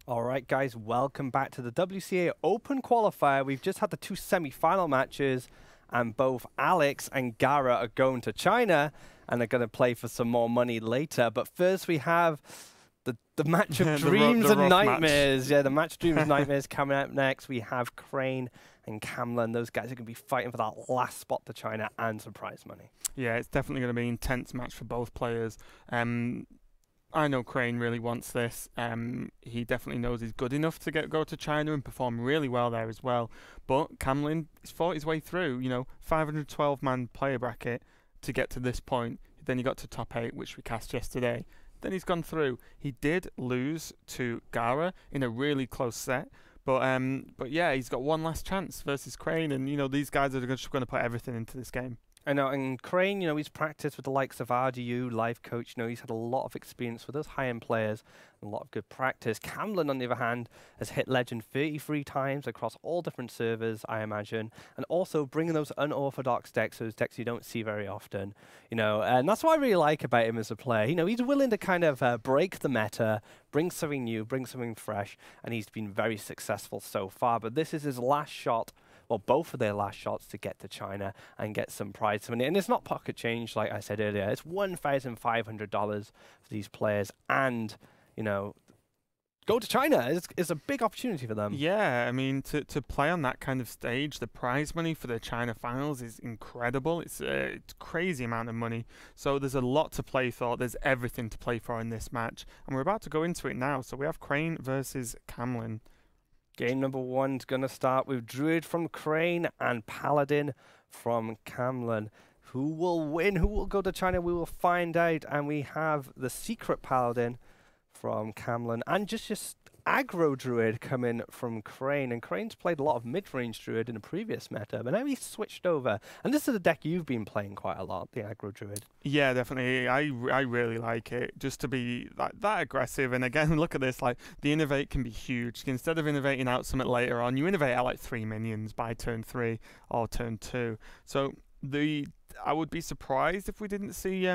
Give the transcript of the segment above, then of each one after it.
All right, guys, welcome back to the WCA Open Qualifier. We've just had the two semi-final matches, and both Alex and Gara are going to China, and they're going to play for some more money later. But first, we have the match of dreams and nightmares. Yeah, the match of dreams and nightmares coming up next. We have Crane and CfomLann. Those guys are going to be fighting for that last spot to China and some prize money. Yeah, it's definitely going to be an intense match for both players. I know Crane really wants this. He definitely knows he's good enough to go to China and perform really well there as well. But CfomLann has fought his way through, 512-man player bracket to get to this point. Then he got to top 8, which we cast yesterday. Then he's gone through. He did lose to Gara in a really close set. But yeah, he's got one last chance versus Crane. And, these guys are just going to put everything into this game. I know, and Crane, he's practiced with the likes of RDU, Life Coach. He's had a lot of experience with those high-end players and a lot of good practice. CfomLann, on the other hand, has hit Legend 33 times across all different servers, I imagine, and also bringing those unorthodox decks, those decks you don't see very often. And that's what I really like about him as a player. He's willing to kind of break the meta, bring something new, bring something fresh, and he's been very successful so far. But this is his last shot. Well, both of their last shots to get to China and get some prize money. And it's not pocket change, like I said earlier. It's $1,500 for these players. And, go to China. It's a big opportunity for them. Yeah, I mean, to play on that kind of stage, the prize money for the China finals is incredible. It's a crazy amount of money. So there's a lot to play for. There's everything to play for in this match. And we're about to go into it now. So we have Crane versus CfomLann. Game number 1 is going to start with Druid from Crane and Paladin from CfomLann. Who will win? Who will go to China? We will find out. And we have the secret Paladin from CfomLann and just aggro Druid coming from Crane. And Crane's played a lot of mid-range Druid in the previous meta, but now he's switched over. And this is a deck you've been playing quite a lot, the aggro Druid. Yeah, definitely. I really like it, just to be that aggressive. And again, look at this, the innovate can be huge. Instead of innovating out something later on, you innovate out 3 minions by turn 3 or turn 2. So I would be surprised if we didn't see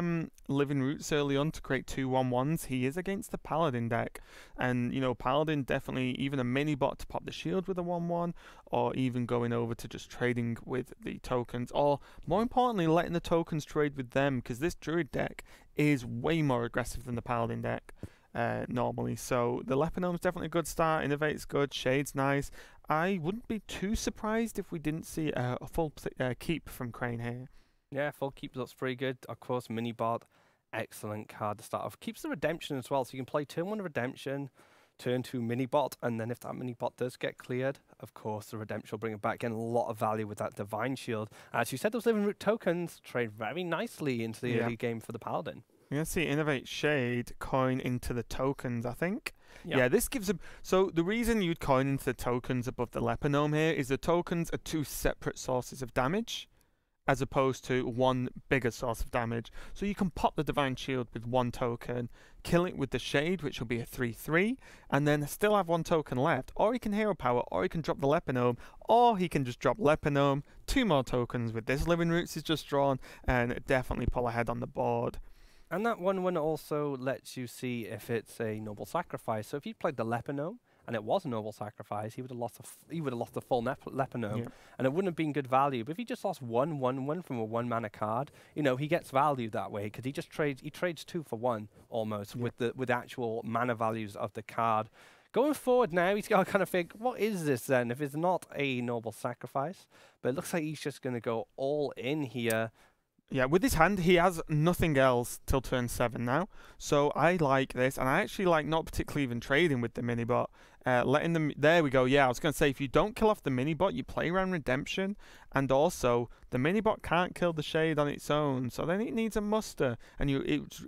Living Roots early on to create 2 1/1s. He is against the Paladin deck. And, Paladin definitely, even a mini bot to pop the shield with a 1/1, or even going over to just trading with the tokens, or more importantly, letting the tokens trade with them, because this Druid deck is way more aggressive than the Paladin deck normally. So the Lepinome's definitely a good start. Innovate's good. Shade's nice. I wouldn't be too surprised if we didn't see a full keep from Crane here. Yeah, full keep looks pretty good. Of course, mini bot, excellent card to start off. Keeps the redemption as well, so you can play turn 1 redemption, turn 2 mini bot, and then if that mini bot does get cleared, of course, the redemption will bring it back. Getting a lot of value with that divine shield. As you said, those Living Root tokens trade very nicely into the early game for the Paladin. You're going to see Innovate Shade coin into the tokens, I think. Yep. Yeah, this gives him... So the reason you'd coin into the tokens above the Lepinome here is the tokens are 2 separate sources of damage, as opposed to one bigger source of damage. So you can pop the Divine Shield with 1 token, kill it with the Shade, which will be a 3/3, and then still have 1 token left. Or he can Hero Power, or he can drop the Lepinome, or he can just drop Lepinome, 2 more tokens with this Living Roots is just drawn, and definitely pull ahead on the board. And that 1/1 also lets you see if it's a Noble Sacrifice. So if you played the Lepinome, and it was a Noble Sacrifice, he would have lost the full Lepinome, and it wouldn't have been good value. But if he just lost 1/1 from a 1-mana card, he gets value that way, because he trades 2 for 1 almost with the actual mana values of the card. Going forward now, he's got to kind of think, what is this then? If it's not a Noble Sacrifice, but it looks like he's just going to go all in here. Yeah, with his hand, he has nothing else till turn 7 now. So I like this, and I actually like not particularly even trading with the mini-bot. Letting them... There we go, yeah, I was going to say, if you don't kill off the mini-bot, you play around redemption, and also, the mini-bot can't kill the Shade on its own, so then it needs a muster, and it's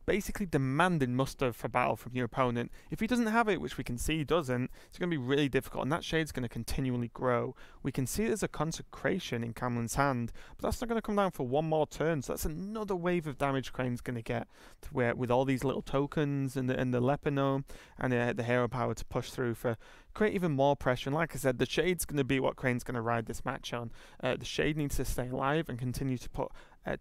basically demanding muster for battle from your opponent. If he doesn't have it, which we can see he doesn't, it's going to be really difficult, and that Shade's going to continually grow. We can see there's a Consecration in CfomLann's hand, but that's not going to come down for 1 more turn, so that's another wave of damage Crane's going to get, to where with all these little tokens and the Lepinome and the Hero Power to push through for create even more pressure. And like I said, the Shade's going to be what Crane's going to ride this match on. The Shade needs to stay alive and continue to put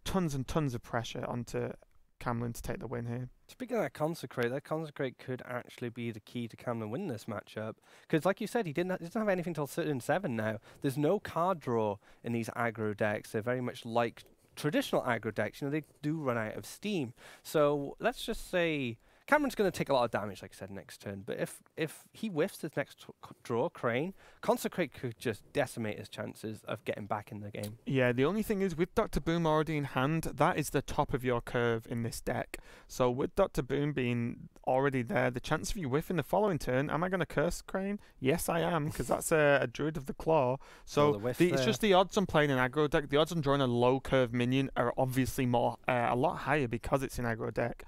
tons and tons of pressure onto CfomLann to take the win here. Speaking of that Consecrate could actually be the key to Camden winning this matchup. Because like you said, he doesn't have anything till turn 7 now. There's no card draw in these aggro decks. They're very much like traditional aggro decks. You know, they do run out of steam. So let's just say Cameron's going to take a lot of damage, like I said, next turn. But if he whiffs his next draw, Crane, Consecrate could just decimate his chances of getting back in the game. Yeah, the only thing is with Dr. Boom already in hand, that is the top of your curve in this deck. So with Dr. Boom being already there, the chance of you whiffing the following turn, am I going to curse Crane? Yes, I am, because that's a Druid of the Claw. So it's just the odds on playing an aggro deck. The odds on drawing a low curve minion are obviously a lot higher because it's an aggro deck.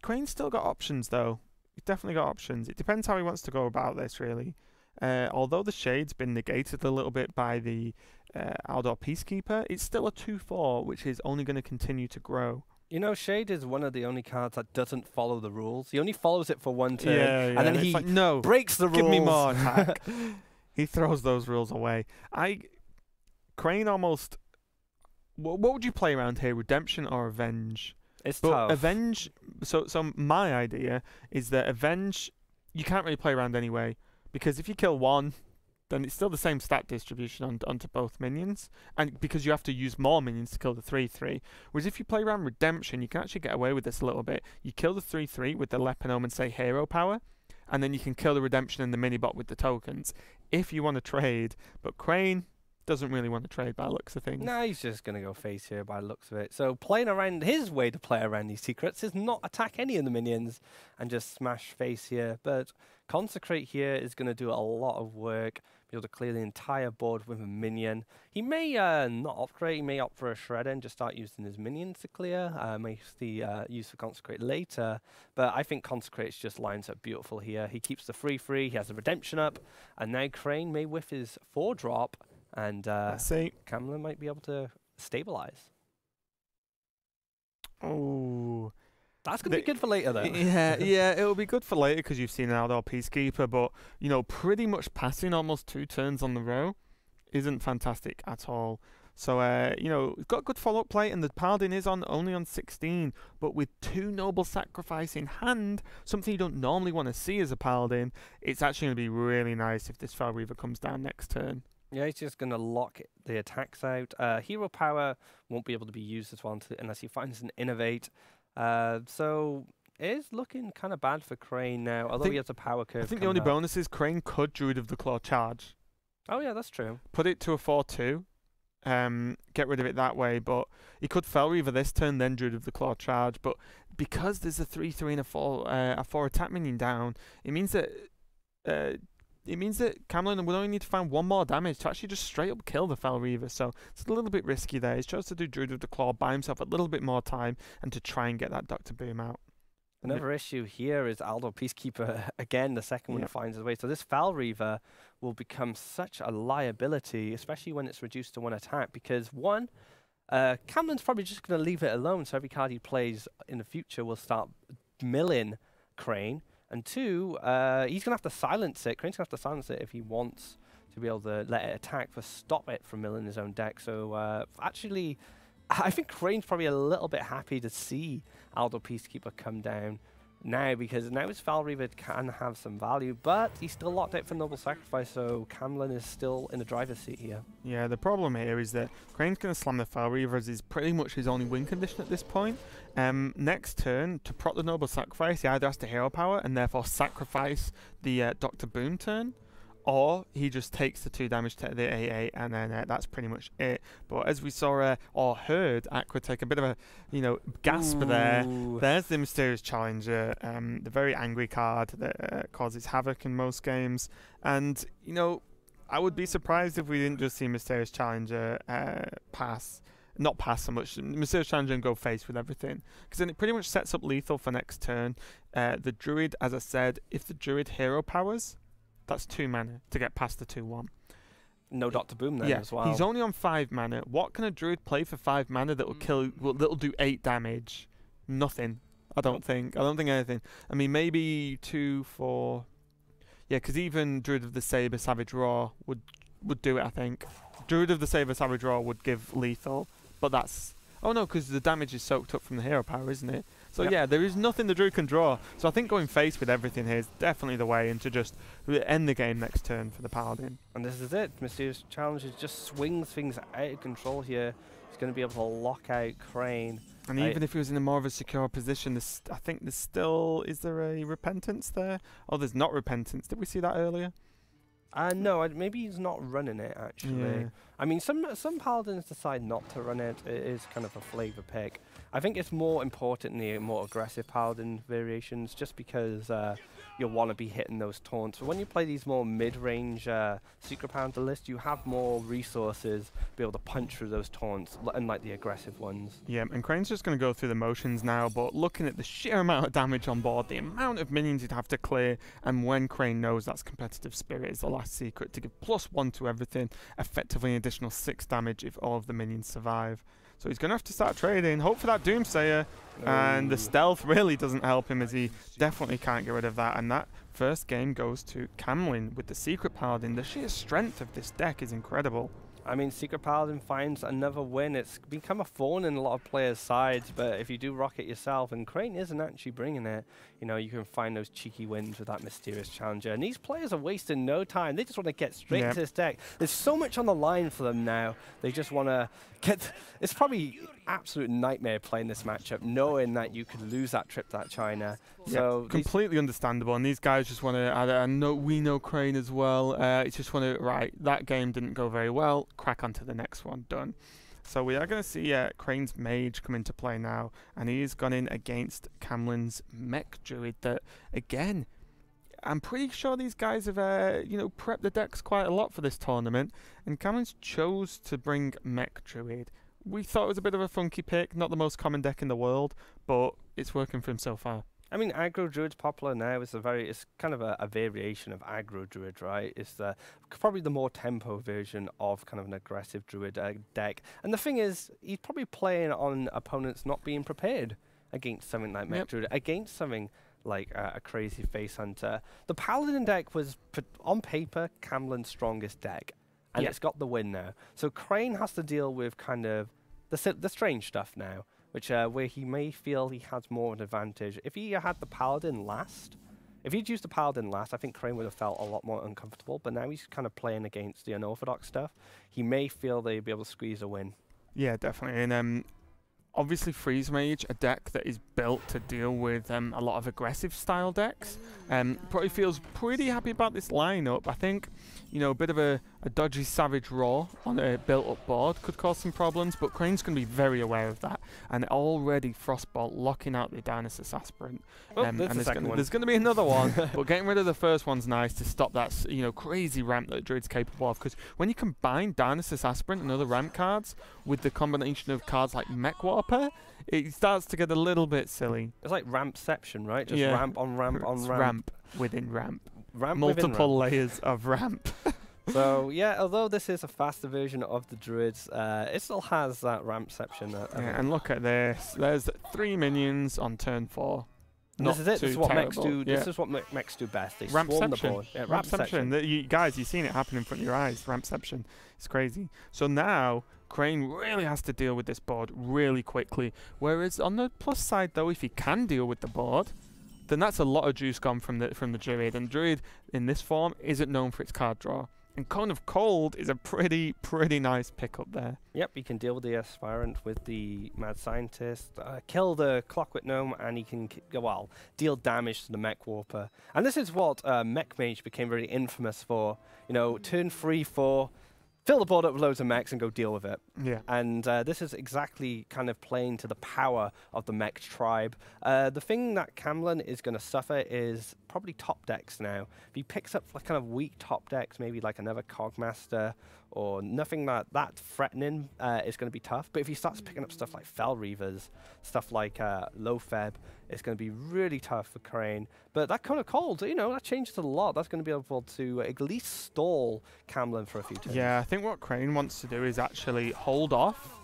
Crane's still got options, though. He's definitely got options. It depends how he wants to go about this, really. Although the Shade's been negated a little bit by the Aldor Peacekeeper, it's still a 2/4, which is only going to continue to grow. You know, Shade is one of the only cards that doesn't follow the rules. He only follows it for one turn, and then he breaks the rules. Give me more attack. He throws those rules away. Crane almost... What would you play around here, Redemption or Avenge? It's tough. Avenge... So my idea is that Avenge, you can't really play around anyway, because if you kill one, then it's still the same stat distribution onto both minions, and because you have to use more minions to kill the 3/3. Whereas if you play around Redemption, you can actually get away with this a little bit. You kill the 3/3 with the Leponome and say Hero Power, and then you can kill the Redemption and the Minibot with the tokens, if you want to trade. But Crane doesn't really want to trade by the looks of things. No, he's just going to go face here by the looks of it. So playing around, his way to play around these secrets is not attack any of the minions and just smash face here. But Consecrate here is going to do a lot of work, be able to clear the entire board with a minion. He may not upgrade, he may opt for a Shredder and just start using his minions to clear. May use for Consecrate later. But I think Consecrate just lines up beautiful here. He keeps the 3/3, he has the Redemption up, and now Crane may whiff his 4-drop. And Camlin might be able to stabilize. Oh, that's going to be good for later, though. Yeah, it'll be good for later because you've seen an Aldor Peacekeeper, but you know, pretty much passing almost 2 turns on the row isn't fantastic at all. So you know, it's got good follow-up play, and the Paladin is only on 16, but with 2 Noble Sacrifice in hand, something you don't normally want to see as a Paladin. It's actually going to be really nice if this Fel Reaver comes down next turn. Yeah, he's just going to lock the attacks out. Hero Power won't be able to be used as well unless he finds an Innovate. So it is looking kind of bad for Crane now, although he has a power curve. I think the only bonus is Crane could Druid of the Claw charge. Oh yeah, that's true. Put it to a 4/2. Get rid of it that way, but he could Fel Reaver this turn, then Druid of the Claw charge. But because there's a 3/3 and a 4 attack minion down, it means that Camlin would only need to find 1 more damage to actually just straight up kill the Fel Reaver. So it's a little bit risky there. He's chose to do Druid of the Claw, buy himself a little bit more time, and to try and get that Dr. Boom out. Another issue here is Aldor Peacekeeper, again, the second one that finds his way. So this Fel Reaver will become such a liability, especially when it's reduced to 1 attack, because 1, Camlin's probably just going to leave it alone, so every card he plays in the future will start milling Crane. And 2, he's going to have to silence it. Crane's going to have to silence it if he wants to be able to let it attack, but stop it from milling his own deck. So actually, I think Crane's probably a little bit happy to see Aldor Peacekeeper come down now, because now his Fel Reaver can have some value, but he's still locked out for Noble Sacrifice, so Camlin is still in the driver's seat here. Yeah, the problem here is that Crane's going to slam the Fel Reaver as is pretty much his only win condition at this point. Next turn, to proc the Noble Sacrifice, he either has to Hero Power and therefore sacrifice the Dr. Boom turn, or he just takes the 2 damage to the AA, and then that's pretty much it. But as we saw or heard Aqua take a bit of a gasp there. There's the Mysterious Challenger, the very angry card that causes havoc in most games. And I would be surprised if we didn't just see Mysterious Challenger not pass so much, Mysterious Challenger and go face with everything, because then it pretty much sets up lethal for next turn. The Druid, as I said, if the Druid Hero Powers, that's 2 mana to get past the 2/1. No Dr. Boom then as well. He's only on 5 mana. What can a Druid play for 5 mana that will kill? That'll do 8 damage? Nothing. I don't think. I don't think anything. I mean, maybe 2, 4. Yeah, because even Druid of the Saber Savage Roar would do it. I think Druid of the Saber Savage Roar would give lethal, but that's. Oh no, because the damage is soaked up from the hero power, isn't it? So yeah, there is nothing the Druid can draw. So I think going face with everything here is definitely the way, and to just end the game next turn for the Paladin. And this is it. Mysterious Challenges just swings things out of control here. He's going to be able to lock out Crane. And even if he was in a more of a secure position, I think there's still... Is there a Repentance there? Oh, there's not Repentance. Did we see that earlier? No, maybe he's not running it, actually. Yeah. I mean, some Paladins decide not to run it. It is kind of a flavor pick. I think it's more important in the more aggressive Paladin variations, just because you'll want to be hitting those taunts. But when you play these more mid-range Secret Pounder lists, you have more resources to be able to punch through those taunts, unlike the aggressive ones. Yeah, and Crane's just going to go through the motions now, but looking at the sheer amount of damage on board, the amount of minions you'd have to clear, and when Crane knows that's Competitive Spirit is the last secret to give +1 to everything, effectively an additional 6 damage if all of the minions survive. So he's going to have to start trading, hope for that Doomsayer, and the stealth really doesn't help him, as he definitely can't get rid of that. And that first game goes to CrossFire with the Secret Paladin. The sheer strength of this deck is incredible. I mean, Secret Paladin finds another win. It's become a thorn in a lot of players' sides, but if you do rock it yourself, and Crane isn't actually bringing it, you know, you can find those cheeky wins with that Mysterious Challenger. And these players are wasting no time. They just want to get straight into this deck. There's so much on the line for them now. They just want to get... It's probably absolute nightmare playing this matchup, knowing that you could lose that trip to that China. So completely understandable, and these guys just want to. We know Crane as well. It's just want to. Right, that game didn't go very well. Crack on to the next one. Done. So we are going to see Crane's Mage come into play now, and he's gone in against CrossFire's Mech Druid. That again, I'm pretty sure these guys have prepped the decks quite a lot for this tournament, and CrossFire's chose to bring Mech Druid. We thought it was a bit of a funky pick, not the most common deck in the world, but it's working for him so far. I mean, Aggro Druid's popular now. It's kind of a variation of Aggro Druid, right? It's probably the more tempo version of kind of an aggressive Druid deck. And the thing is, he's probably playing on opponents not being prepared against something like Mech Druid, against something like a crazy Face Hunter. The Paladin deck was, on paper, CrossFire's strongest deck. And it's got the win now. So Crane has to deal with kind of the strange stuff now, which where he may feel he has more of an advantage. If he had the Paladin last, if he'd used the Paladin last, I think Crane would have felt a lot more uncomfortable. But now he's kind of playing against the unorthodox stuff. He may feel they'd be able to squeeze a win. Yeah, definitely. And obviously Freeze Mage, a deck that is built to deal with a lot of aggressive style decks. Probably feels pretty happy about this lineup. I think, a bit of a dodgy Savage Roar on a built-up board could cause some problems, but Crane's going to be very aware of that. And already Frostbolt locking out the Dionysus Aspirant. And there's going to be another one, but getting rid of the first one's nice to stop that crazy ramp that Druid's capable of. Because when you combine Dionysus Aspirant and other ramp cards with the combination of cards like Mech Warper, it starts to get a little bit silly. It's like Rampception, right? Just ramp on ramp on ramp. Ramp within ramp. Multiple layers of ramp. So yeah, although this is a faster version of the Druids, it still has that Rampception. And look at this. There's 3 minions on turn 4. This is it. This is what mechs do. This is what mechs do best. They swarm the board. Yeah, Rampception. Guys, you've seen it happen in front of your eyes. Rampception. It's crazy. So now Crane really has to deal with this board really quickly. Whereas on the plus side, though, if he can deal with the board, then that's a lot of juice gone from the Druid. And Druid in this form isn't known for its card draw. And Cone of Cold is a pretty nice pickup there. Yep, he can deal with the Aspirant with the Mad Scientist, kill the Clockwork Gnome, and he can deal damage to the Mech Warper. And this is what Mech Mage became very infamous for. Turn 3, 4, fill the board up with loads of mechs and go deal with it. Yeah. And this is exactly kind of playing to the power of the mech tribe. The thing that CrossFire is going to suffer is probably top decks now. If he picks up kind of weak top decks, maybe like another Cogmaster or nothing that threatening, is going to be tough. But if he starts picking up stuff like Fell Reavers, stuff like Low-Feb, it's going to be really tough for Crane. But that kind of cold, that changes a lot. That's going to be able to at least stall CrossFire for a few turns. Yeah, I think what Crane wants to do is actually hold off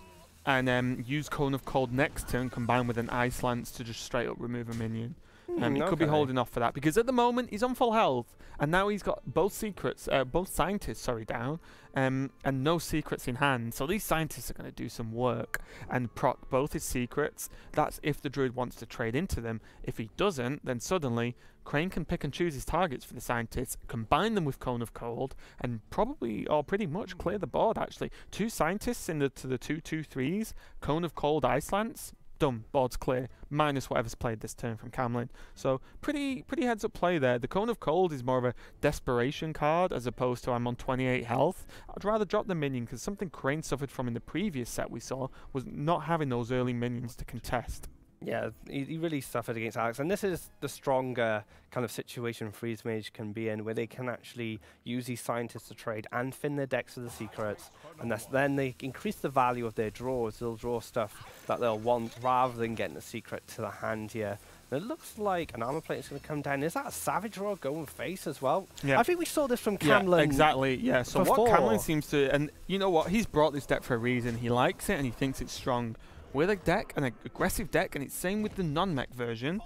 and use Cone of Cold next turn, combined with an Ice Lance to just straight up remove a minion. He could be holding off for that because at the moment he's on full health, and now he's got both scientists down, and no secrets in hand. So these scientists are going to do some work and proc both his secrets. That's if the druid wants to trade into them. If he doesn't, then suddenly Crane can pick and choose his targets for the scientists, combine them with Cone of Cold, and probably or pretty much clear the board. Actually, 2 scientists to the 2/2/3s, Cone of Cold, Ice Lance. Done. Board's clear. Minus whatever's played this turn from camLann. So pretty heads up play there. The Cone of Cold is more of a desperation card as opposed to I'm on 28 health. I'd rather drop the minion because something Crane suffered from in the previous set we saw was not having those early minions to contest. Yeah, he really suffered against Alex, and this is the stronger kind of situation Freeze Mage can be in, where they can actually use these scientists to trade and fin their decks with the secrets, and then they increase the value of their draws. They'll draw stuff that they'll want rather than getting a secret to the hand here. And it looks like an armor plate is going to come down. Is that a Savage Roar going face as well? Yeah. I think we saw this from camLann. Yeah, exactly. Yeah. So what camLann seems to, and you know what, he's brought this deck for a reason. He likes it and he thinks it's strong. With a deck, an aggressive deck, and it's same with the non-mech version.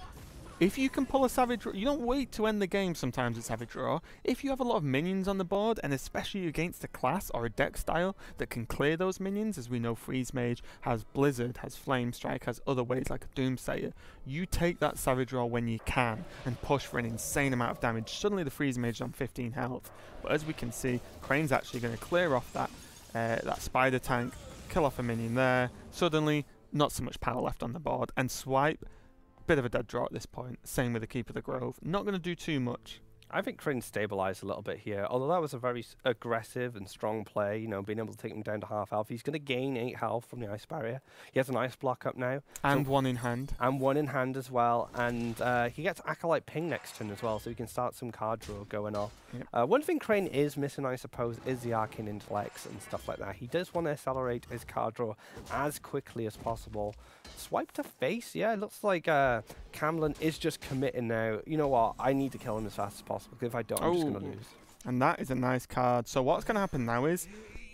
If you can pull a Savage Roar, you don't wait to end the game sometimes with Savage Roar. If you have a lot of minions on the board, and especially against a class or a deck style that can clear those minions, as we know Freeze Mage has Blizzard, has Flame Strike, has other ways like a Doomsayer, you take that Savage Roar when you can and push for an insane amount of damage. Suddenly the Freeze Mage is on 15 health. But as we can see, Crane's actually going to clear off that Spider Tank, kill off a minion there. Suddenly, not so much power left on the board, and swipe, bit of a dead draw at this point. Same with the Keep of the Grove. Not going to do too much. I think Crane stabilized a little bit here, although that was a very aggressive and strong play, you know, being able to take him down to half health. He's going to gain 8 health from the Ice Barrier. He has an Ice Block up now. And 1 in hand. And 1 in hand as well. And he gets Acolyte Ping next turn as well, so he can start some card draw going off. Yep. One thing Crane is missing, I suppose, is the Arcane Intellects and stuff like that. He does want to accelerate his card draw as quickly as possible. Swipe to face, yeah, it looks like camLann is just committing now. You know what, I need to kill him as fast as possible, because if I don't, I'm just going to lose. And that is a nice card. So what's going to happen now is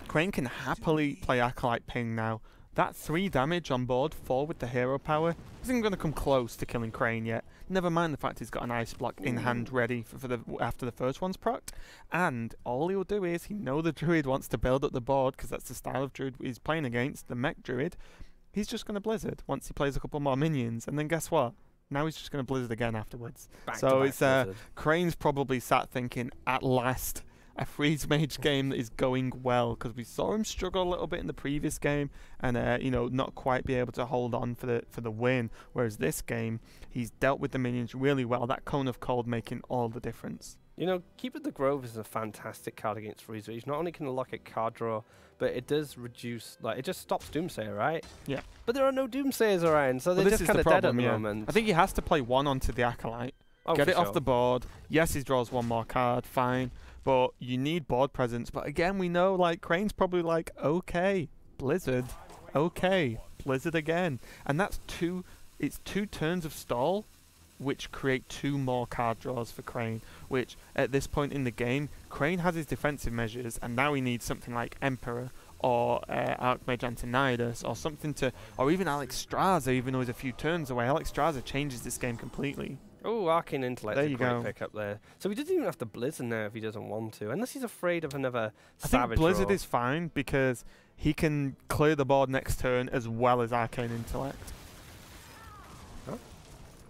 Crane can happily play Acolyte Ping now. That 3 damage on board, 4 with the hero power, isn't going to come close to killing Crane yet. Never mind the fact he's got an Ice Block in hand ready after the first one's procced. And all he'll do is, he knows the Druid wants to build up the board, because that's the style of Druid he's playing against, the Mech Druid. He's just going to Blizzard once he plays a couple more minions, and then guess what? Now he's just going to Blizzard again afterwards. So it's Crane's probably sat thinking, at last, a Freeze Mage game that is going well, because we saw him struggle a little bit in the previous game, and you know, not quite be able to hold on for the win. Whereas this game, he's dealt with the minions really well. That Cone of Cold making all the difference. You know, Keep of the Grove is a fantastic card against Freeze Mage. Not only can it lock at card draw, but it does reduce, like, it just stops Doomsayer, right? Yeah. But there are no Doomsayers around, so they're just kind of dead at the moment. I think he has to play 1 onto the Acolyte, get it off the board. Yes, he draws 1 more card, fine, but you need board presence. But again, we know, like, Crane's probably like, okay, Blizzard, okay, Blizzard again. And that's it's 2 turns of stall, which create 2 more card draws for Crane, which at this point in the game, Crane has his defensive measures, and now he needs something like Emperor or Archmage Antonidas or something to, or even Alexstrasza, even though he's a few turns away. Alexstrasza changes this game completely. Oh, Arcane Intellect, a great pick up there. So he doesn't even have to Blizzard now if he doesn't want to, unless he's afraid of another Savage Roar. I think Blizzard is fine, because he can clear the board next turn as well as Arcane Intellect.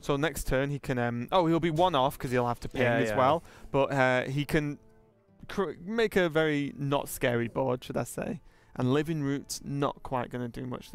So next turn he can, he'll be 1 off because he'll have to ping as well. But he can make a very not scary board, should I say. And Living Root's not quite going to do much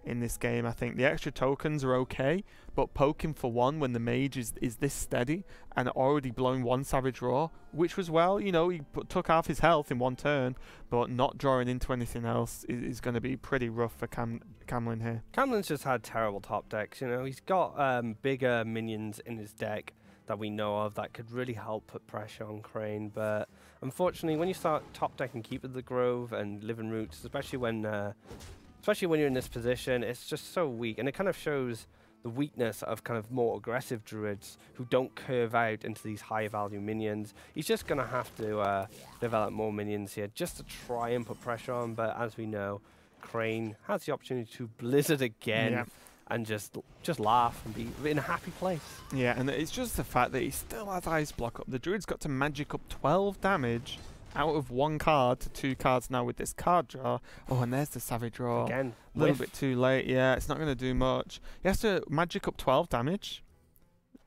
in this game. I think the extra tokens are okay, but poking for 1 when the mage is this steady and already blowing 1 Savage Roar, which was, well, you know, he took half his health in 1 turn, but not drawing into anything else is going to be pretty rough for camLann here. camLann's just had terrible top decks, you know. He's got bigger minions in his deck that we know of that could really help put pressure on Crane, but unfortunately when you start top decking Keep of the Grove and Living Roots, especially when you're in this position, it's just so weak, and it kind of shows the weakness of kind of more aggressive druids who don't curve out into these high value minions. He's just going to have to develop more minions here just to try and put pressure on, but as we know, Crane has the opportunity to Blizzard again. and just laugh and be in a happy place. Yeah, and it's just the fact that he still has Ice Block up. The Druid's got to magic up 12 damage out of 1 card to 2 cards now with this card draw. Oh, and there's the Savage Draw. Again, a little bit too late. Yeah, it's not going to do much. He has to magic up 12 damage.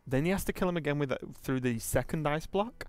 Then he has to kill him again with through the second Ice Block.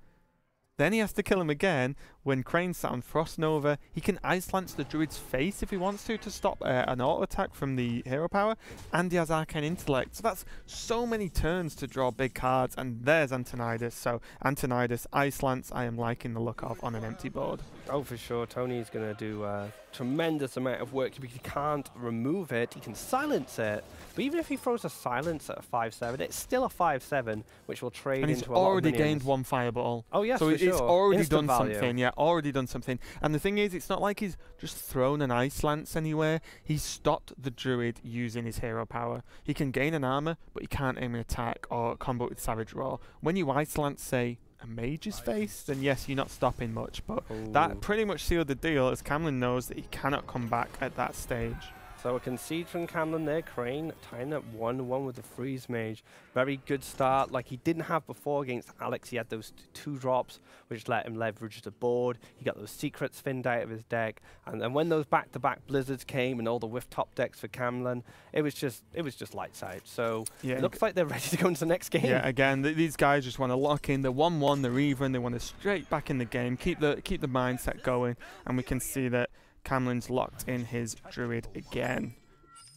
Then he has to kill him again when Crane's sat on Frost Nova. He can Ice Lance the Druid's face if he wants to stop an auto attack from the hero power. And he has Arcane Intellect. So that's so many turns to draw big cards. And there's Antonidas. So Antonidas, Ice Lance, I am liking the look of on an empty board. Oh, for sure. Tony's going to do a tremendous amount of work because he can't remove it. He can silence it. But even if he throws a silence at a 5/7, it's still a 5/7, which will trade and into a lot of he's already minions. gained 1 fireball. Oh, yes, so for it's sure. already Instant done value. something. Yeah, already done something. And the thing is, it's not like he's just thrown an Ice Lance anywhere. He's stopped the Druid using his hero power. He can gain an armor, but he can't aim an attack or combo with Savage Roar. When you Ice Lance, say, a mage's face, then yes, you're not stopping much. But that pretty much sealed the deal, as Camlin knows that he cannot come back at that stage. So a concede from Camlin there. Crane tying up 1-1 with the Freeze Mage. Very good start, like he didn't have before against Alex. He had those 2 drops, which let him leverage the board. He got those secrets thinned out of his deck. And then when those back-to-back blizzards came and all the whiff top decks for Camlin, it was just lights out. So Yeah, it looks like they're ready to go into the next game. Yeah, again, these guys just want to lock in. They're 1-1, they're even. They want to straight back in the game, keep the mindset going, and we can see that Camlin's locked in his Druid again.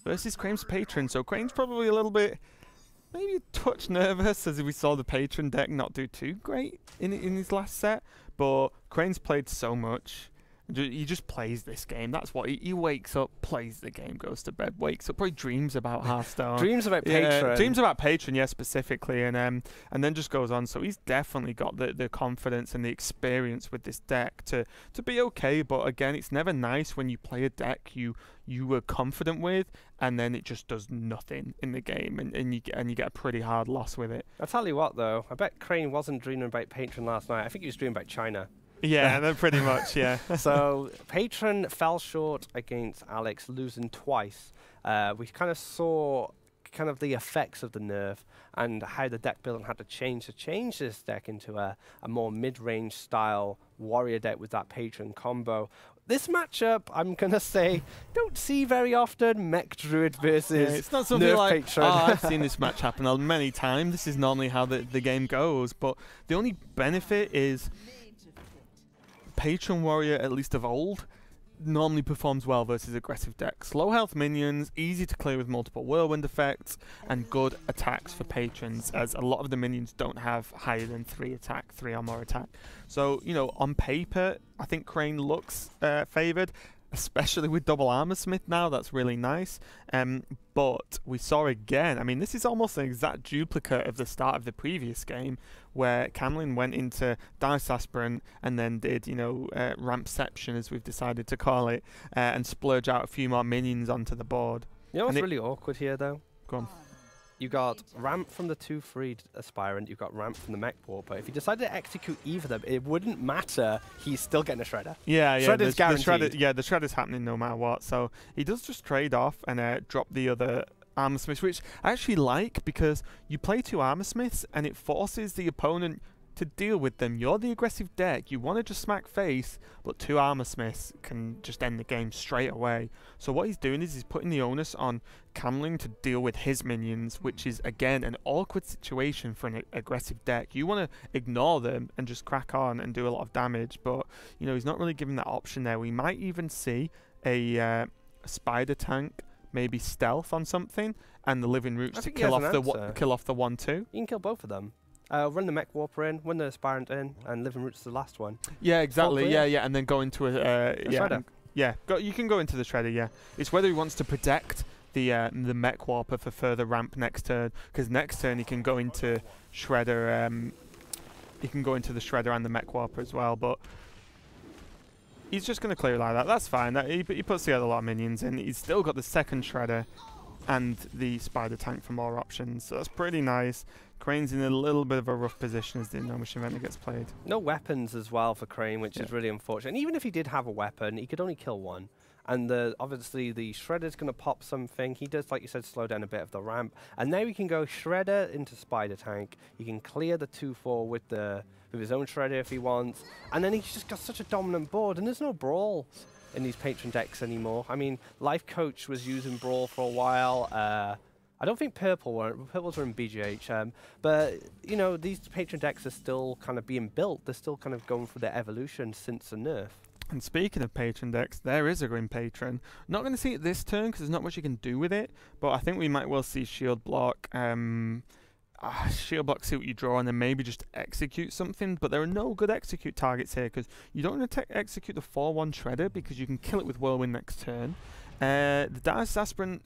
Versus Crane's Patron, so Crane's probably a little bit, maybe a touch nervous as we saw the Patron deck not do too great in his last set, but Crane's played so much. He just plays this game. That's what he wakes up, plays the game, goes to bed, wakes up, probably dreams about Hearthstone. Dreams about Patron. Dreams about Patron, yeah, specifically, and then just goes on. So he's definitely got the confidence and the experience with this deck to be okay. But again, it's never nice when you play a deck you were confident with, and then it just does nothing in the game, and you get a pretty hard loss with it. I'll tell you what, though, I bet Crane wasn't dreaming about Patron last night. I think he was dreaming about China. Yeah, they're pretty much, yeah. So Patron fell short against Alex, losing twice. We kind of saw kind of the effects of the nerf and how the deck building had to change this deck into a more mid-range style warrior deck with that Patron combo. This matchup, I'm going to say, don't see very often. Mech Druid versus it's not something nerf like, Patron. I've seen this match happen many times. This is normally how the game goes, but the only benefit is Patron Warrior, at least of old, normally performs well versus aggressive decks. Low health minions, easy to clear with multiple whirlwind effects, and good attacks for patrons, as a lot of the minions don't have higher than 3 or more attack. So, you know, on paper, I think Crane looks favoured, especially with double Armor Smith now. That's really nice. But we saw again, I mean, this is almost an exact duplicate of the start of the previous game, where Camlin went into Dice Aspirant and then did, you know, Rampception, as we've decided to call it, and splurge out a few more minions onto the board. You know what's really awkward here, though? Go on. You got Ramp from the 2/3 Aspirant, you got Ramp from the Mech Warper. If you decided to execute either of them, it wouldn't matter. He's still getting a Shredder. Yeah, yeah. Shredder's guaranteed. The Shredder's happening no matter what. So he does just trade off and drop the other Armor Smiths, which I actually like, because you play 2 Armor Smiths and it forces the opponent to deal with them. You're the aggressive deck. You want to just smack face, but 2 Armor Smiths can just end the game straight away. So what he's doing is he's putting the onus on Camlin to deal with his minions, which is, again, an awkward situation for an aggressive deck. You want to ignore them and just crack on and do a lot of damage, but, you know, he's not really given that option there. We might even see a spider tank, maybe stealth on something, and the living roots to kill off the 1/2. You can kill both of them. Run the Mech Warper in, run the Aspirant in, and Living Roots is the last one. Yeah, exactly. Yeah, and then go into a Shredder. You can go into the Shredder. Yeah, it's whether he wants to protect the Mech Warper for further ramp next turn, because next turn he can go into Shredder. He can go into the Shredder and the Mech Warper as well, but he's just going to clear it like that. That's fine. He puts together a lot of minions, and he's still got the second Shredder and the spider tank for more options. So that's pretty nice. Crane's in a little bit of a rough position as the No Mission Event gets played. No weapons as well for Crane, which is really unfortunate. And even if he did have a weapon, he could only kill one. And obviously the Shredder's going to pop something. He does, like you said, slow down a bit of the ramp. And now he can go Shredder into Spider Tank. He can clear the 2-4 with his own Shredder if he wants. And then he's just got such a dominant board. And there's no Brawl in these Patron decks anymore. I mean, Life Coach was using Brawl for a while. I don't think Purples were in BGH. But, you know, these Patron decks are still kind of being built. They're still kind of going through their evolution since the nerf. And speaking of patron decks, there is a green patron. Not going to see it this turn because there's not much you can do with it, but I think we might well see shield block. Shield block, see what you draw, and then maybe just execute something. But there are no good execute targets here because you don't want to execute the 4-1 Shredder because you can kill it with Whirlwind next turn. The Dice Aspirant,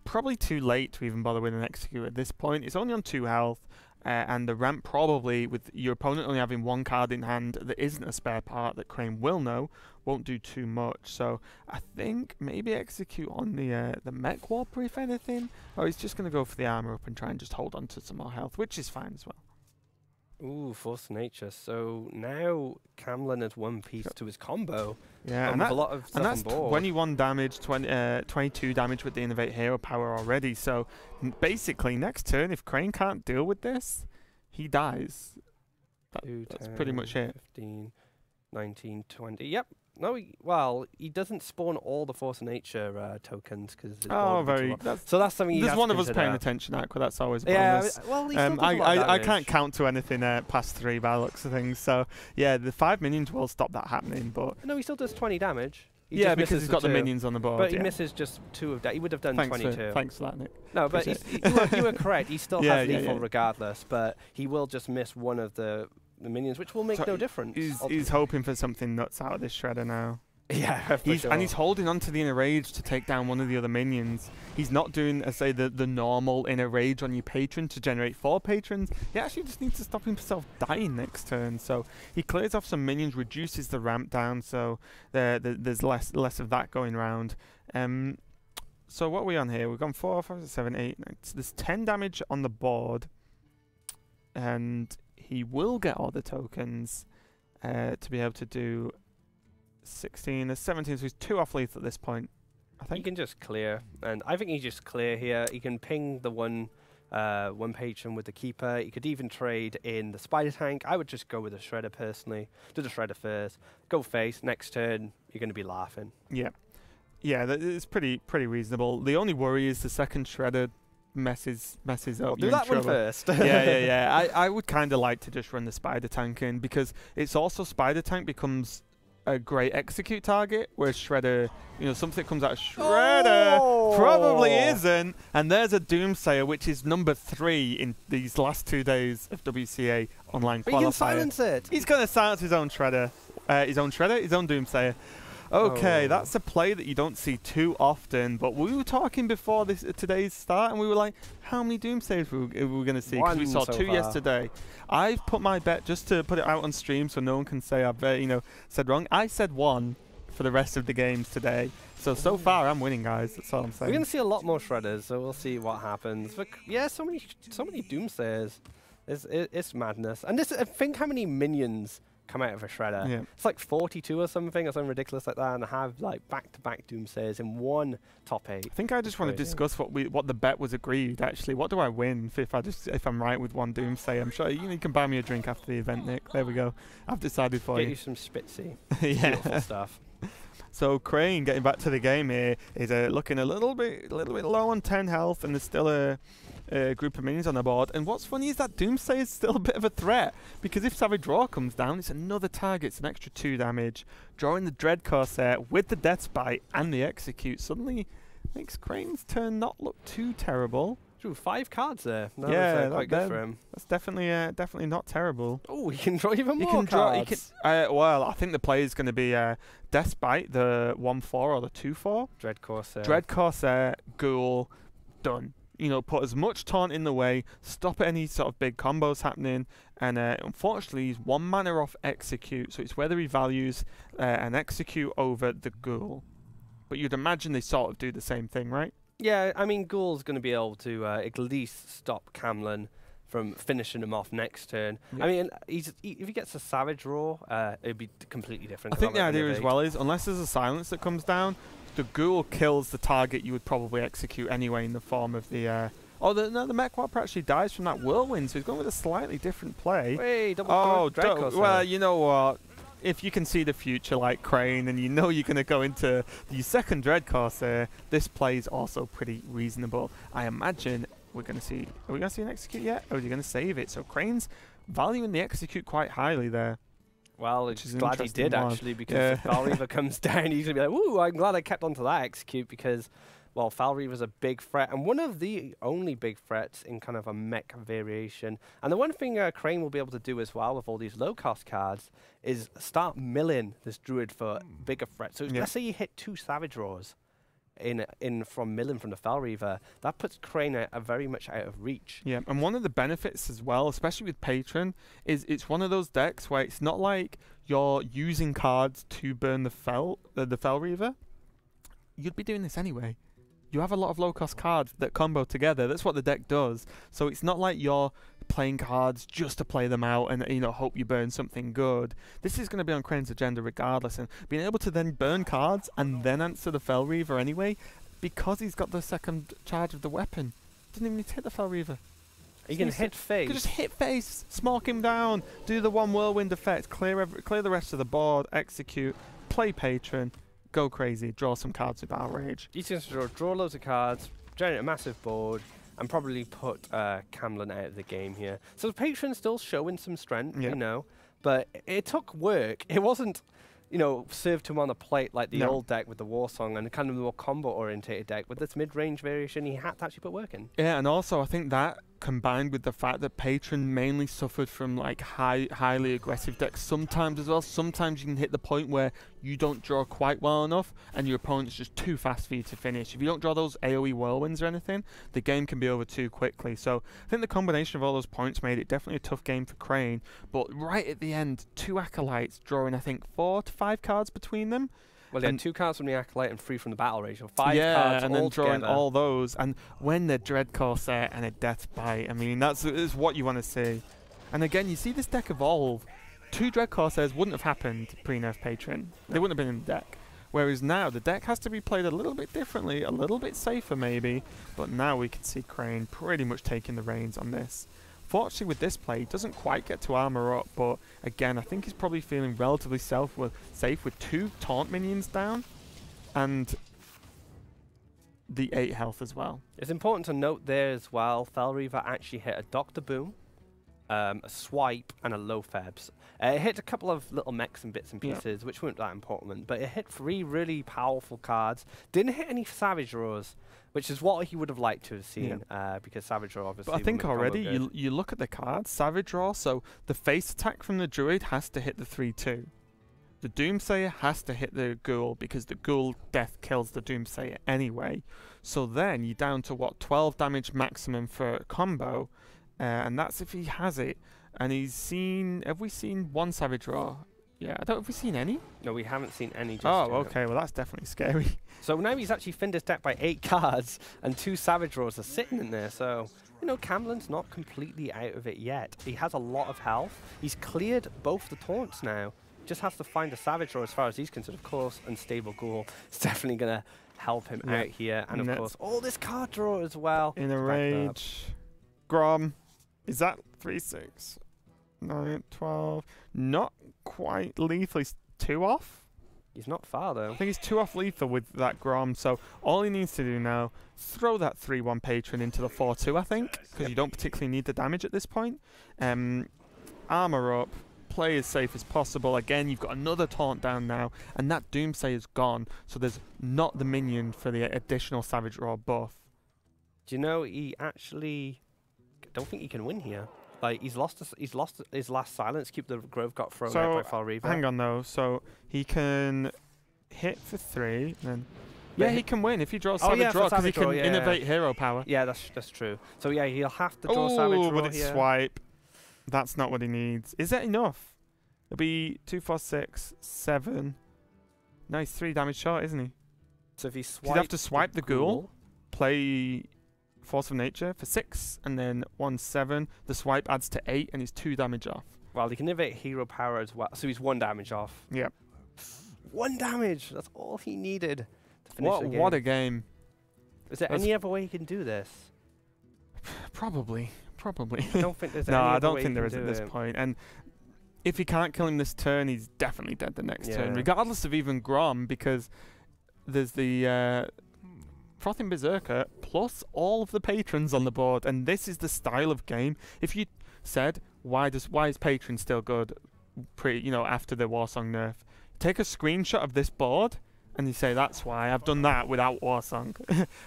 probably too late to even bother with an execute at this point. It's only on 2 health. And the ramp probably, with your opponent only having 1 card in hand that isn't a spare part that Crane will know, won't do too much. So I think maybe execute on the Mech Warper if anything. Or he's just going to go for the armor up and try and just hold on to some more health, which is fine as well. Ooh, Force Nature. So now CrownMlann has 1 piece to his combo. Yeah, and, a lot of stuff that's on board. 21 damage, 22 damage with the Innovate Hero power already. So basically, next turn, if Crane can't deal with this, he dies. That's pretty much it. 15, 19, 20. Yep. No, he doesn't spawn all the Force of Nature tokens because. Oh, very. So that's something. There's one of us paying attention, Aqua. That's always a bonus. Yeah. Well, I can't count to anything past 3 by the looks of things. So yeah, the 5 minions will stop that happening. But no, he still does 20 damage. Yeah, because he's got the minions on the board. But he misses just 2 of that. He would have done 22. Thanks for that, Nick. No, but you were correct. He still has lethal regardless, but he will just miss one of the minions, which will make no difference. He's hoping for something nuts out of this Shredder now. Yeah, and he's holding on to the Inner Rage to take down one of the other minions. He's not doing, say, the normal Inner Rage on your patron to generate 4 patrons. He actually just needs to stop himself dying next turn. So he clears off some minions, reduces the ramp down, so there's less of that going around. So what are we on here? We've gone 4, 5, 6, 7, 8, 9. There's 10 damage on the board, and he will get all the tokens to be able to do 16, there's 17, so he's 2 off lethal at this point. I think he can just clear, and I think he just clear here. He can ping the one patron with the keeper. He could even trade in the Spider Tank. I would just go with the Shredder personally. Do the Shredder first. Go face. Next turn, you're going to be laughing. Yeah, it's pretty reasonable. The only worry is the second Shredder messes up. I'll do that one first. yeah. I would kind of like to just run the Spider Tank in because it's also Spider Tank becomes a great execute target, whereas Shredder, something that comes out of Shredder probably isn't. And there's a Doomsayer, which is number 3 in these last 2 days of WCA online qualifier. He can silence it. He's going to silence his own Shredder, his own Doomsayer. Okay, that's a play that you don't see too often, but we were talking before today's start, and we were like, how many Doomsayers were we going to see? Because we saw 2 yesterday. I've put my bet, just to put it out on stream so no one can say I've said wrong. I said 1 for the rest of the games today. So far I'm winning, guys. That's all I'm saying. We're going to see a lot more Shredders, so we'll see what happens. But yeah, so many Doomsayers. It's madness. And think how many minions come out of a Shredder. Yeah. It's like 42 or something ridiculous like that, and I have like back-to-back Doomsayers in one top 8. I think I just want to discuss what the bet was agreed. Actually, what do I win if I'm right with 1 Doomsayer? I'm sure you can buy me a drink after the event, Nick. There we go. I've decided for you. Get you some Spitzy. Yeah. Beautiful stuff. So Crane, getting back to the game here, is looking a little bit low on 10 health, and there's still a group of minions on the board. And what's funny is that Doomsayer is still a bit of a threat, because if Savage Draw comes down, it's another target. It's an extra 2 damage. Drawing the Dread Corsair with the Death Bite and the Execute suddenly makes Crane's turn not look too terrible. Drew 5 cards there. That was quite good for him. That's definitely not terrible. Oh, he can draw even more cards. Well, I think the play is going to be Death Bite, the 1/4 or the 2/4. Dread Corsair. Dread Corsair, Ghoul, done. Put as much taunt in the way, stop any sort of big combos happening, and unfortunately he's 1 mana off Execute, so it's whether he values an Execute over the Ghoul. But you'd imagine they sort of do the same thing, right? Yeah, I mean, Ghoul's going to be able to at least stop CrownMlann from finishing him off next turn. Yep. I mean, if he gets a Savage Roar, it'd be completely different. I think the idea as well is, unless there's a silence that comes down, the ghoul kills the target you would probably execute anyway in the form of the... no, the mech warper actually dies from that whirlwind, so he's going with a slightly different play. Wait, double Dreadcore. Well, you know what? If you can see the future like Crane and you know you're going to go into the second Dread Corsair, this play is also pretty reasonable. I imagine we're going to see... Are we going to see an execute yet? Or are you going to save it? So Crane's valuing the execute quite highly there. Well, it's glad he did, actually, because if Val Reaver comes down, he's going to be like, ooh, I'm glad I kept on to that execute because... Well, Val Reaver's a big threat, and one of the only big threats in kind of a mech variation. And the one thing Crane will be able to do as well with all these low-cost cards is start milling this Druid for bigger threats. So let's say you hit 2 Savage Roars from milling from the Val Reaver. That puts Crane very much out of reach. Yeah, and one of the benefits as well, especially with Patron, is it's one of those decks where it's not like you're using cards to burn the Fel Reaver. You'd be doing this anyway. You have a lot of low-cost cards that combo together. That's what the deck does. So it's not like you're playing cards just to play them out and hope you burn something good. This is going to be on Crane's agenda regardless. And being able to then burn cards and then answer the Fel Reaver anyway, because he's got the second charge of the weapon. Doesn't even need to hit the Fel Reaver. You can hit face. You can just hit face, smoke him down, do the one whirlwind effect, clear the rest of the board, execute, play Patron. Go crazy, draw some cards with Battle Rage. He's going to draw loads of cards, generate a massive board, and probably put CfoamLlann out of the game here. So the Patron's still showing some strength, but it took work. It wasn't, served him on a plate like the old deck with the War Song and kind of the more combo-orientated deck. With this mid-range variation, he had to actually put work in. Yeah, and also I think that combined with the fact that Patron mainly suffered from like highly aggressive decks sometimes as well. Sometimes you can hit the point where you don't draw quite well enough and your opponent's just too fast for you to finish. If you don't draw those AoE whirlwinds or anything, the game can be over too quickly. So I think the combination of all those points made it definitely a tough game for Crane. But right at the end, 2 Acolytes drawing I think 4 to 5 cards between them. Well, they had 2 cards from the Acolyte and 3 from the Battle Rage, so 5 cards and then drawing together. all those. And when the Dread Corsair and a Death Bite, I mean, that's what you want to see. And again, you see this deck evolve. 2 Dread Corsairs wouldn't have happened pre-nerf Patron. They wouldn't have been in the deck. Whereas now, the deck has to be played a little bit differently, a little bit safer maybe. But now we can see Crane pretty much taking the reins on this. Fortunately, with this play, he doesn't quite get to armor up, but again, I think he's probably feeling relatively safe with 2 taunt minions down and the 8 health as well. It's important to note there as well, Fel Reaver actually hit a Dr. Boom, a Swipe, and a Low Febs. It hit a couple of little mechs and bits and pieces, which weren't that important, but it hit 3 really powerful cards. Didn't hit any Savage Roars, which is what he would have liked to have seen, because Savage Roar obviously... But I think already, you look at the cards, Savage Roar, so the face attack from the Druid has to hit the 3-2. The Doomsayer has to hit the Ghoul, because the Ghoul death kills the Doomsayer anyway. So then you're down to, 12 damage maximum for a combo, and that's if he has it. And he's seen... Have we seen 1 Savage Roar? Yeah, have we seen any? No, we haven't seen any just yet. Oh, okay, well that's definitely scary. So now he's actually thinned his deck by 8 cards, and 2 Savage Roars are sitting in there, so... CfoamLann's not completely out of it yet. He has a lot of health. He's cleared both the taunts now. Just has to find a Savage Roar as far as he's concerned. Of course, Unstable Ghoul is definitely going to help him out here. And of course, all this card draw as well. In a rage. Grom. Is that 3-6? 9, 12. Not quite lethal. He's 2 off. He's not far though. I think he's 2 off lethal with that Grom. So all he needs to do now, throw that 3-1 Patron into the 4-2, I think, because you don't particularly need the damage at this point. Armor up. Play as safe as possible. Again, you've got another taunt down now, and that Doomsayer is gone. So there's not the minion for the additional Savage Roar buff. Do you know he actually? Don't think he can win here. Like he's lost his last silence. Keep the Grove got thrown out by Fel Reaver. Hang on though. So he can hit for 3, and then he can win if he draws Savage Roar because he can innovate hero power. Yeah, that's true. So yeah, he'll have to draw Savage Roar but it's swipe. That's not what he needs. Is that enough? It'll be 2, 4, 6, 7. No, he's 3 damage short, isn't he? So if he swipes, he'd have to swipe the Ghoul, play Force of Nature for 6, and then 1, 7. The swipe adds to 8, and he's 2 damage off. Well, he can innovate hero power as well, so he's 1 damage off. Yep. 1 damage. That's all he needed to finish the game. What a game. Is there any other way you can do this? Probably. I don't think there's No, any I other don't way think you there can is at do this it. point. And if he can't kill him this turn, he's definitely dead the next turn, Yeah. regardless of even Grom, because there's the Frothing Berserker plus all of the patrons on the board, and this is the style of game. If you said why is Patron still good, after the Warsong nerf, take a screenshot of this board and you say that's why I've done that without Warsong,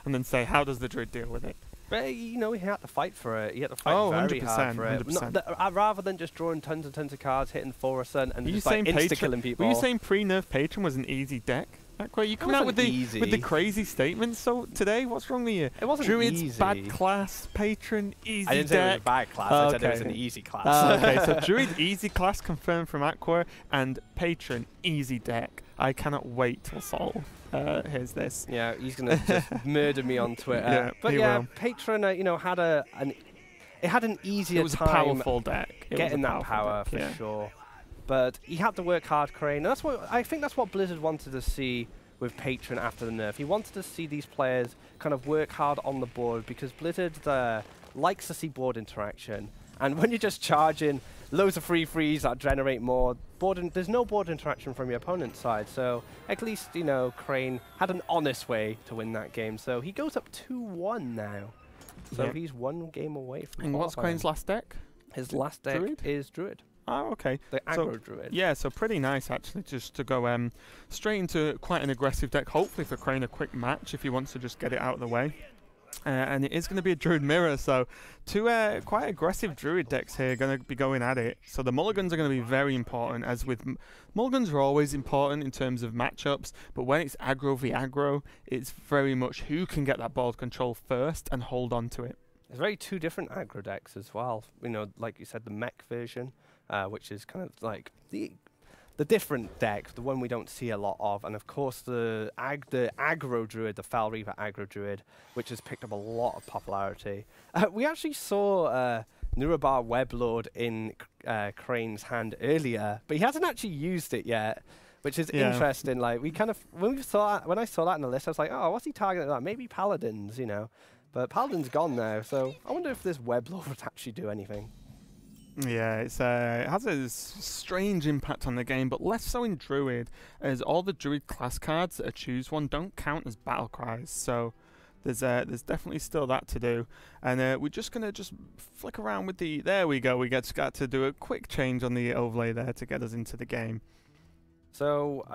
and then say how does the Druid deal with it. But he had to fight for it. He had to fight very hard for it. 100%. Rather than just drawing tons and tons of cards, hitting Thaurissan, and just saying insta-killing people. Were you saying pre-nerf Patron was an easy deck? You coming out with the crazy statements? So today, what's wrong with you? It wasn't Druid's easy. bad class, Patron easy deck. I didn't say it was a bad class. I said it was an easy class. Okay, so Druid easy class confirmed from Aqua, and Patron easy deck. I cannot wait till Sol hears this. Yeah, he's gonna just murder me on Twitter. Yeah, but he yeah, will. Patron, had an easier It was time a powerful deck. getting that power for sure. But he had to work hard, Crane. And I think that's what Blizzard wanted to see with Patron after the nerf. He wanted to see these players kind of work hard on the board, because Blizzard likes to see board interaction. And when you're just charging loads of free frees that generate more, there's no board interaction from your opponent's side. So at least, Crane had an honest way to win that game. So he goes up 2-1 now. So he's one game away from And what's Crane's last deck? His last deck is Druid. Oh, okay. The aggro Druid. Yeah, so pretty nice actually, just to go straight into quite an aggressive deck. Hopefully for Crane a quick match if he wants to just get it out of the way. And it is going to be a Druid mirror, so two quite aggressive Druid decks here going to be going at it. So the mulligans are going to be very important, as with mulligans are always important in terms of matchups, but when it's aggro v aggro, it's very much who can get that board control first and hold on to it. There's very two different aggro decks as well. Like you said, the mech version, which is kind of like the different deck, the one we don't see a lot of, and of course the aggro Druid, the Fel Reaver aggro Druid, which has picked up a lot of popularity. We actually saw Nurubar Weblord in Crane's hand earlier, but he hasn't actually used it yet, which is interesting. Like when I saw that in the list, I was like, oh, what's he targeting that? Maybe Paladins, But Paladin's gone now, so I wonder if this Weblord would actually do anything. Yeah, it has a strange impact on the game, but less so in Druid, as all the Druid class cards that are choose one don't count as battle cries. So there's definitely still that to do, and we're just gonna flick around with the. There we go. We got to do a quick change on the overlay there to get us into the game. So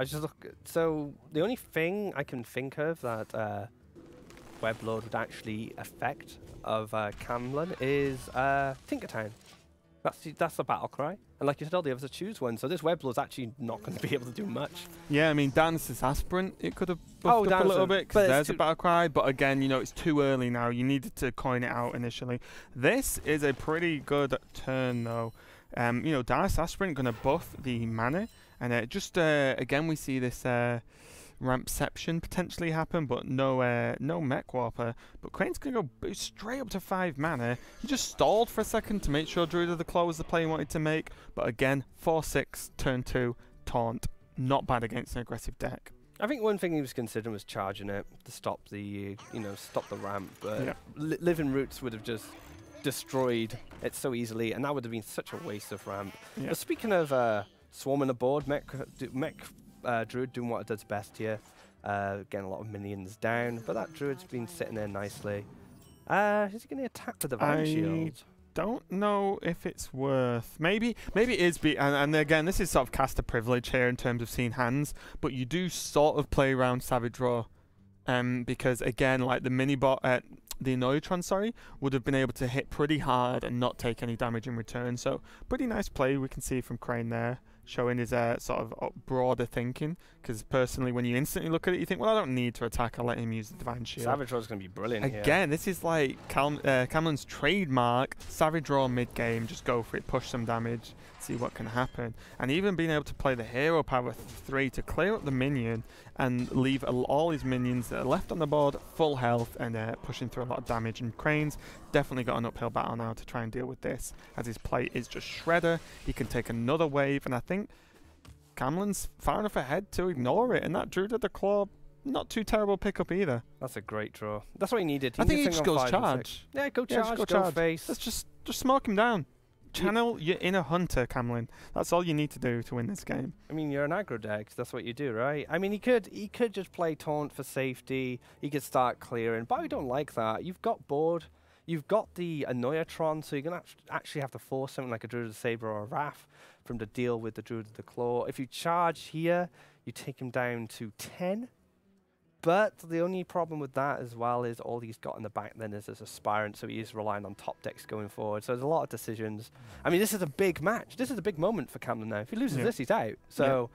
So the only thing I can think of that Weblord would actually affect of C4mlann is Tinkertown. That's the battle cry. And like you said, all the others are choose one, so this Weblord's actually not going to be able to do much. Yeah, I mean, Dance' Aspirant, it could have buffed up a little bit, because there's a battle cry, but again, it's too early now. You needed to coin it out initially. This is a pretty good turn, though. Dance Aspirant going to buff the mana, and again, we see this Rampception potentially happen, but no Mech Warper. But Crane's going to go straight up to 5 mana. He just stalled for a second to make sure Druid of the Claw was the play he wanted to make. But again, 4/6, turn 2, Taunt. Not bad against an aggressive deck. I think one thing he was considering was charging it to stop the ramp. But Living Roots would have just destroyed it so easily, and that would have been such a waste of ramp. Yeah. But speaking of swarming the board, Mech Druid doing what it does best here, getting a lot of minions down, but that Druid's been sitting there nicely. Is he going to attack with the Divine Shield? Don't know if it's worth. Maybe it is. And again, this is sort of caster privilege here in terms of seeing hands, but you do sort of play around Savage Roar, because again, like the minibot, the Annoytron, would have been able to hit pretty hard and not take any damage in return. So pretty nice play we can see from Crane there, showing his sort of broader thinking. Because personally, when you instantly look at it, you think, well, I don't need to attack. I'll let him use the Divine Shield. Savage Roar is going to be brilliant Again, this is like C4mlann's trademark. Savage Roar mid-game, just go for it, push some damage, see what can happen. And even being able to play the Hero Power 3 to clear up the minion and leave all his minions that are left on the board full health and pushing through a lot of damage. And Crane's definitely got an uphill battle now to try and deal with this, as his play is just Shredder. He can take another wave, and I think C4mlann's far enough ahead to ignore it, and that Druid of the Claw not too terrible pickup either. That's a great draw. That's what he needed. I think he just on goes 5 or 6. charge. Yeah, go Yeah, charge, just go charge. face. Let's just smoke him down. Channel your inner hunter, CrossFire. That's all you need to do to win this game. I mean, you're an aggro deck. That's what you do, right? I mean, he could just play taunt for safety. He could start clearing, but I don't like that. You've got board. You've got the Annoyatron, so you're going to actually have to force something like a Druid of the Saber or a Wrath from to deal with the Druid of the Claw. If you charge here, you take him down to 10. But the only problem with that as well is all he's got in the back then is this Aspirant, so he is relying on top decks going forward. So there's a lot of decisions. I mean, this is a big match. This is a big moment for CrossFire now. If he loses this, he's out. So,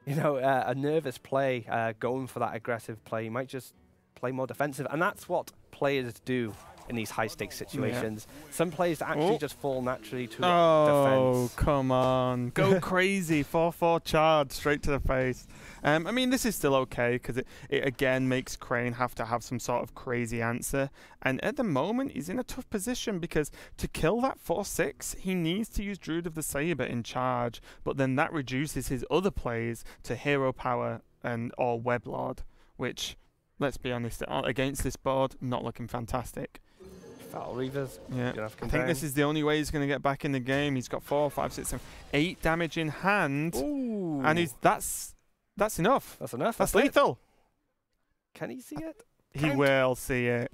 you know, a nervous play, going for that aggressive play, he might just play more defensive. And that's what players do in these high-stakes situations. Some players actually just fall naturally to defense. Oh, come on. Go crazy. 4-4 charge straight to the face. I mean, this is still okay because it again makes Crane have to have some sort of crazy answer. And at the moment, he's in a tough position because to kill that 4-6, he needs to use Druid of the Saber in charge. But then that reduces his other plays to Hero Power or Weblord, which, let's be honest, against this board, not looking fantastic. Foul Reavers. Yeah, I think this is the only way he's going to get back in the game. He's got 4, 5, 6, 7, 8 damage in hand. Ooh. And that's enough. That's enough. That's lethal. Can he see it? He will see it.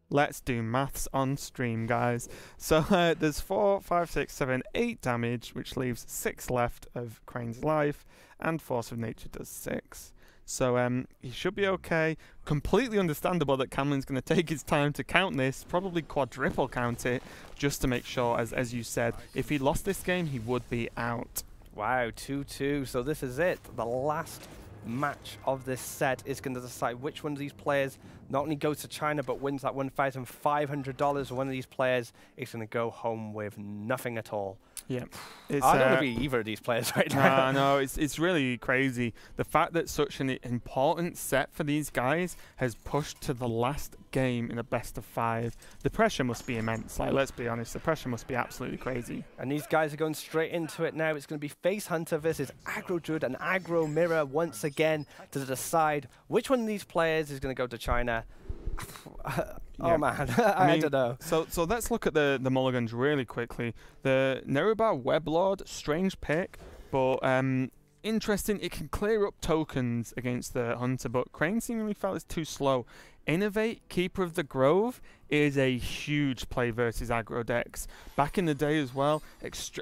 Let's do maths on stream, guys. So there's 4, 5, 6, 7, 8 damage, which leaves 6 left of Crane's life, and Force of Nature does 6. So he should be okay. Completely understandable that Camlin's going to take his time to count this, probably quadruple count it, just to make sure, as you said, if he lost this game, he would be out. Wow, 2-2. So this is it. The last match of this set is going to decide which one of these players not only goes to China, but wins that $1,500. One of these players is going to go home with nothing at all. Yeah, I don't want to be either of these players right now. No, it's really crazy. The fact that such an important set for these guys has pushed to the last game in a best of 5. The pressure must be immense. Like, let's be honest, the pressure must be absolutely crazy. And these guys are going straight into it now. It's going to be Face Hunter versus Aggro Druid and Aggro Mirror once again to decide which one of these players is going to go to China. Oh man, I don't know. So let's look at the mulligans really quickly. The Nerubar Weblord, strange pick, but interesting. It can clear up tokens against the Hunter, but Crane seemingly felt it's too slow. Innovate, Keeper of the Grove, is a huge play versus aggro decks. Back in the day as well,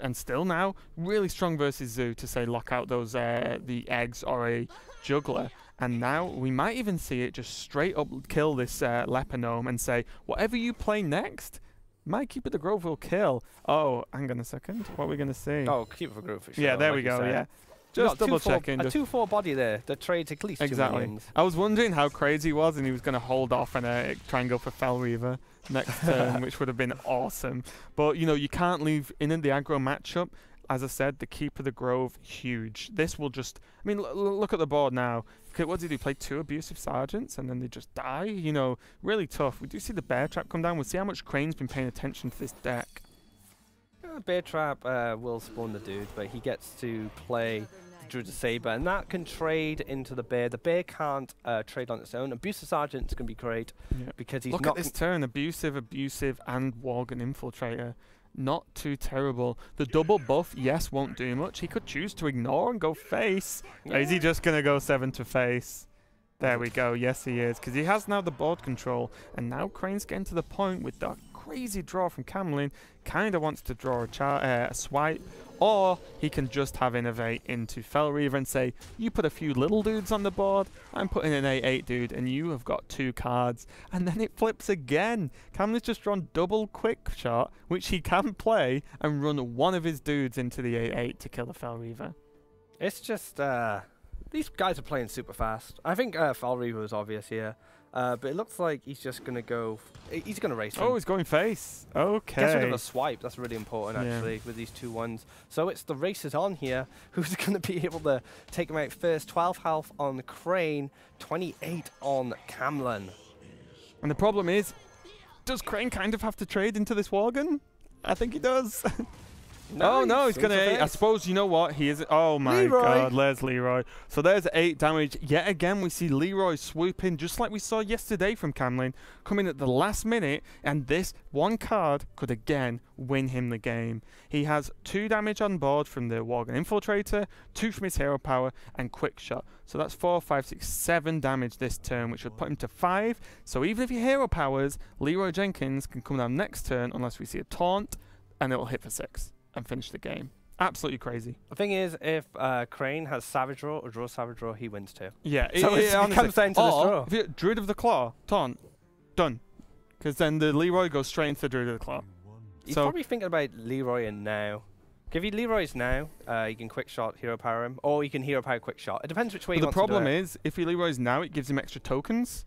and still now, really strong versus Zoo to say lock out those the eggs or a juggler. And now we might even see it just straight up kill this Leper Gnome and say, whatever you play next, my Keeper of the Grove will kill. Oh, hang on a second. What are we going to see? Oh, Keeper of the Grove for sure. Yeah, there we go, yeah. Just double checking. A 2-4 body there that trades at least 2 millions. I was wondering how crazy he was, and he was going to hold off and try and go for Fel Reaver next turn, which would have been awesome. But, you know, you can't leave in the aggro matchup. As I said, the Keeper of the Grove, huge. This will just... I mean, look at the board now. What did he play? 2 Abusive Sergeants, and then they just die? You know, really tough. We do see the Bear Trap come down. We'll see how much Crane's been paying attention to this deck. Bear Trap will spawn the dude, but he gets to play Druid of Saber, and that can trade into the Bear. The Bear can't trade on its own. Abusive Sergeant's going to be great because he's not... Look at this turn. Abusive, and Worgen Infiltrator. Not too terrible. The double buff, yes, won't do much. He could choose to ignore and go face. Yeah. Is he just going to go 7 to face? There we go. Yes, he is. Because he has now the board control. And now Crane's getting to the point with that crazy draw from Camlin. Kind of wants to draw a swipe. Or he can just have Innovate into Fel Reaver and say, you put a few little dudes on the board, I'm putting an 8-8 dude, and you have got 2 cards. And then it flips again. Camlin's just drawn double quick shot, which he can play, and run one of his dudes into the 8-8 to kill the Fel Reaver. It's just, these guys are playing super fast. I think Fel Reaver was obvious here. But it looks like he's just going to go... He's going to race him. Oh, he's going face. Okay. Gets rid of a swipe. That's really important, actually, with these 2 ones. So it's the races on here. Who's going to be able to take him out first? 12 health on Crane, 28 on Camlin. And the problem is, does Crane kind of have to trade into this Worgen? I think he does. Oh no, he's into going to... I face. suppose, you know what? He is... Oh my Leroy. God, there's Leroy. So there's 8 damage. Yet again, we see Leroy swoop in, just like we saw yesterday from CrossFire, coming at the last minute, and this one card could again win him the game. He has 2 damage on board from the Worgen Infiltrator, 2 from his hero power, and quick shot. So that's 4, 5, 6, 7 damage this turn, which would put him to 5. So even if he hero powers, Leroy Jenkins can come down next turn unless we see a taunt, and it'll hit for 6 and finish the game. Absolutely crazy. The thing is, if Crane has Savage Draw or draws Savage Draw, he wins too. Yeah, So it comes down to this draw. If you Druid of the Claw, taunt, done. Because then the Leroy goes straight into the Druid of the Claw. He's So- probably thinking about Leroy and now. If he Leroy's now, you can quick shot, hero power him, or you can hero power quick shot. It depends which way But you the want to do problem it. is, if he Leroy's now, it gives him extra tokens.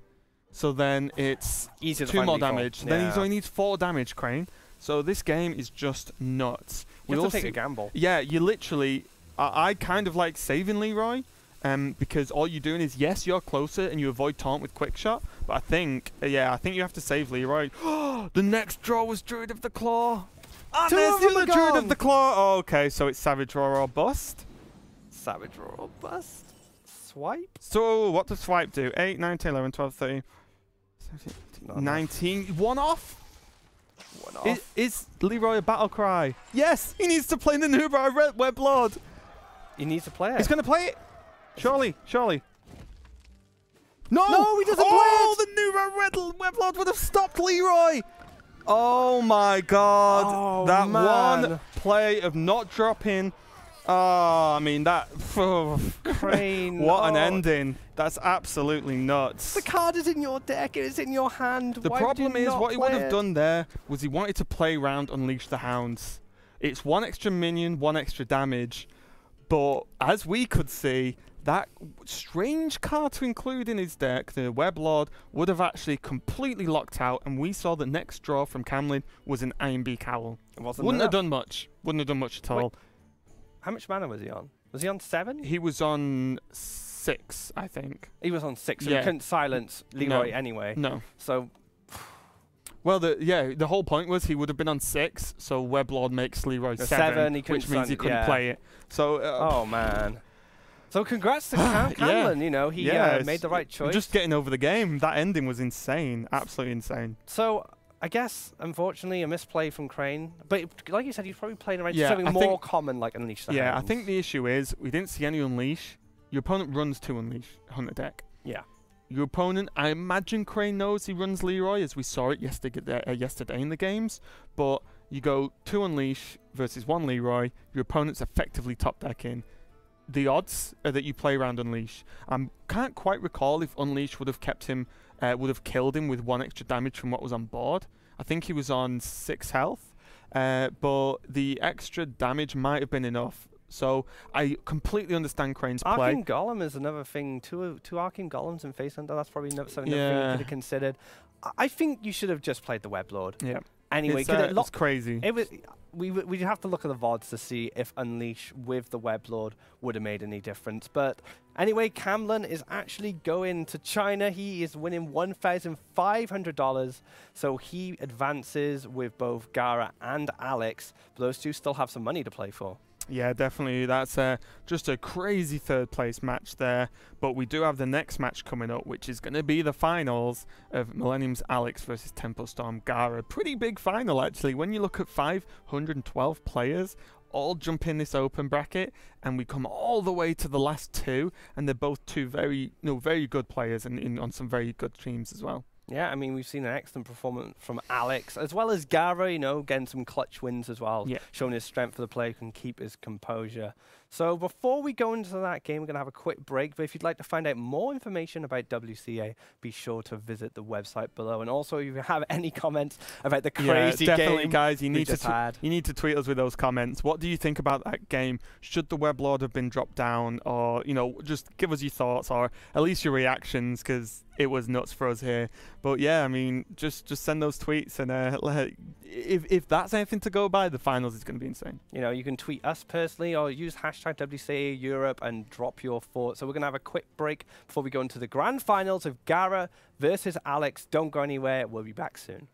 So then it's Easier to 2 find more default. damage. Then he Yeah. only needs 4 damage, Crane. So this game is just nuts. You have to also- take a gamble. Yeah, you literally... I kind of like saving Leroy, because all you're doing is, yes, you're closer and you avoid taunt with quick shot, but I think you have to save Leroy. The next draw was Druid of the Claw. And 2 there's of the them other are Druid gone. of the Claw. Oh, okay, so it's Savage Draw or Bust. Savage Draw or bust. Swipe. So what does Swipe do? 8, 9, 10, 11, 12, 13, 17, Not enough. 19. 1 off? One off. Is Leroy a battle cry? Yes, he needs to play the new Web Lord. He needs to play it. He's going to play it. Surely. No! No, he doesn't oh, play the new Web Lord would have stopped Leroy. Oh my God. Oh, that man. one play of not dropping. Oh, I mean, that... Crane. What an oh. ending. That's absolutely nuts. The card is in your deck. It is in your hand. The Why would you problem is, not what he would play have it? done there was he wanted to play around Unleash the Hounds. It's 1 extra minion, 1 extra damage. But as we could see, that strange card to include in his deck, the Web Lord, would have actually completely locked out. And we saw the next draw from CrossFire was an IMB Cowl. It wasn't Wouldn't have enough. done much. Wouldn't have done much at all. Wait. How much mana was he on? Was he on 7? He was on 6, I think. He was on 6, so Yeah. he couldn't silence Leroy anyway. No. So Well, the whole point was he would have been on 6, so Web Lord makes Leroy The 7, seven, he couldn't which means he sign- couldn't yeah. play it. So, oh man. So congrats to Yeah. Camlin, you know, he it's- made the right choice. Just getting over the game. That ending was insane. Absolutely insane. So I guess unfortunately a misplay from Crane. But like you said, he's probably playing around Yeah, something I more think- common like Unleash the Yeah, I Hounds. think the issue is we didn't see any Unleash. Your opponent runs 2 Unleash Hunter deck. Yeah. Your opponent, I imagine Crane knows he runs Leroy, as we saw it yesterday in the games. But you go 2 Unleash versus 1 Leroy. Your opponent's effectively top decking. The odds are that you play around Unleash. I can't quite recall if Unleash would have kept him, would have killed him with 1 extra damage from what was on board. I think he was on 6 health, but the extra damage might have been enough. So I completely understand Crane's play. Arcane Golem is another thing. Two Arcane Golems in Face Hunter, that's probably something that we could have considered. I think you should have just played the Web Lord. Yeah. Anyway, It's crazy. it was. We'd have to look at the VODs to see if Unleash with the Web Lord would have made any difference. But anyway, Camlin is actually going to China. He is winning $1,500. So he advances with both Gara and Alex. But those two still have some money to play for. Yeah, definitely. That's just a crazy 3rd place match there. But we do have the next match coming up, which is going to be the finals of Millennium's Alex versus Tempo Storm Gara. Pretty big final, actually. When you look at 512 players, all jump in this open bracket, and we come all the way to the last 2, and they're both 2 very good players and on some very good teams as well. Yeah, I mean, we've seen an excellent performance from Alex, as well as Gara, you know, getting some clutch wins as well, Yeah. showing his strength for the player, can keep his composure. So before we go into that game, we're going to have a quick break. But if you'd like to find out more information about WCA, be sure to visit the website below. And also, if you have any comments about the crazy definitely, game guys, you we need just had. you need to tweet us with those comments. What do you think about that game? Should the Web Lord have been dropped down, or just give us your thoughts, or at least your reactions, because it was nuts for us here. But yeah, I mean, just send those tweets, and if that's anything to go by, the finals is going to be insane. You know, you can tweet us personally or use hashtag WCA Europe and drop your thoughts. So we're going to have a quick break before we go into the grand finals of Gara versus Alex. Don't go anywhere. We'll be back soon.